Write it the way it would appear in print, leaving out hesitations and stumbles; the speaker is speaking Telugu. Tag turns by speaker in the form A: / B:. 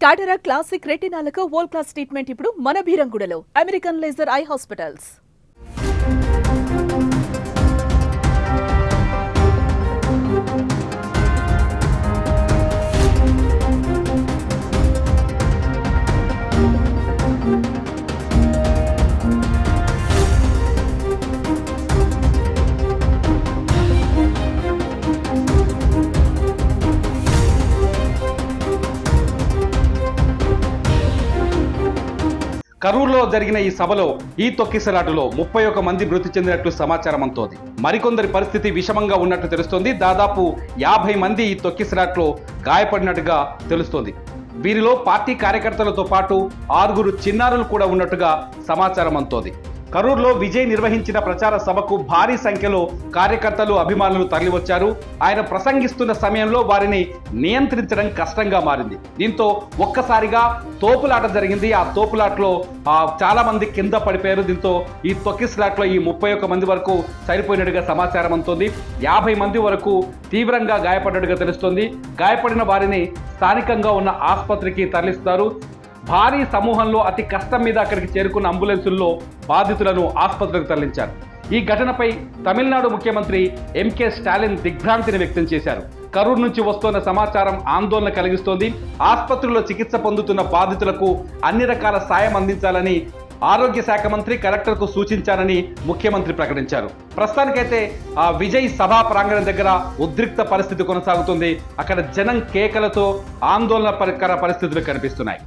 A: కాటరా క్లాసిక్ రెటినాలకు వరల్డ్ క్లాస్ ట్రీట్మెంట్ ఇప్పుడు మన భీరంగూడలో అమెరికన్ లేజర్ ఐ హాస్పిటల్స్.
B: కరూరులో జరిగిన ఈ సభలో ఈ తొక్కిసలాటలో 31 మంది మృతి చెందినట్లు సమాచారం అంతోంది. మరికొందరి పరిస్థితి విషమంగా ఉన్నట్టు తెలుస్తోంది. దాదాపు 50 మంది ఈ తొక్కిసలాట్లో గాయపడినట్టుగా తెలుస్తోంది. వీరిలో పార్టీ కార్యకర్తలతో పాటు 6 చిన్నారులు కూడా ఉన్నట్టుగా సమాచారం అంతోంది. కరూరులో విజయ్ నిర్వహించిన ప్రచార సభకు భారీ సంఖ్యలో కార్యకర్తలు, అభిమానులు తరలివచ్చారు. ఆయన ప్రసంగిస్తున్న సమయంలో వారిని నియంత్రించడం కష్టంగా మారింది. దీంతో ఒక్కసారిగా తోపులాట జరిగింది. ఆ తోపులాటలో చాలా మంది కింద పడిపోయారు. దీంతో ఈ తొక్కిసలాట్లో ఈ 31 మంది వరకు చనిపోయినట్టుగా సమాచారం అంతోంది. 50 మంది వరకు తీవ్రంగా గాయపడినట్టుగా తెలుస్తోంది. గాయపడిన వారిని స్థానికంగా ఉన్న ఆసుపత్రికి తరలిస్తారు. భారీ సమూహంలో అతి కష్టం మీద అక్కడికి చేరుకున్న అంబులెన్సుల్లో బాధితులను ఆసుపత్రికి తరలించారు. ఈ ఘటనపై తమిళనాడు ముఖ్యమంత్రి ఎంకే స్టాలిన్ దిగ్భ్రాంతిని వ్యక్తం చేశారు. కరూరు నుంచి వస్తున్న సమాచారం ఆందోళన కలిగిస్తోంది. ఆసుపత్రిలో చికిత్స పొందుతున్న బాధితులకు అన్ని రకాల సాయం అందించాలని ఆరోగ్య శాఖ మంత్రి కలెక్టర్కు సూచించారని ముఖ్యమంత్రి ప్రకటించారు. ప్రస్తుతానికైతే ఆ విజయ్ సభా ప్రాంగణం దగ్గర ఉద్రిక్త పరిస్థితి కొనసాగుతుంది. అక్కడ జనం కేకలతో ఆందోళనకర పరిస్థితులు కనిపిస్తున్నాయి.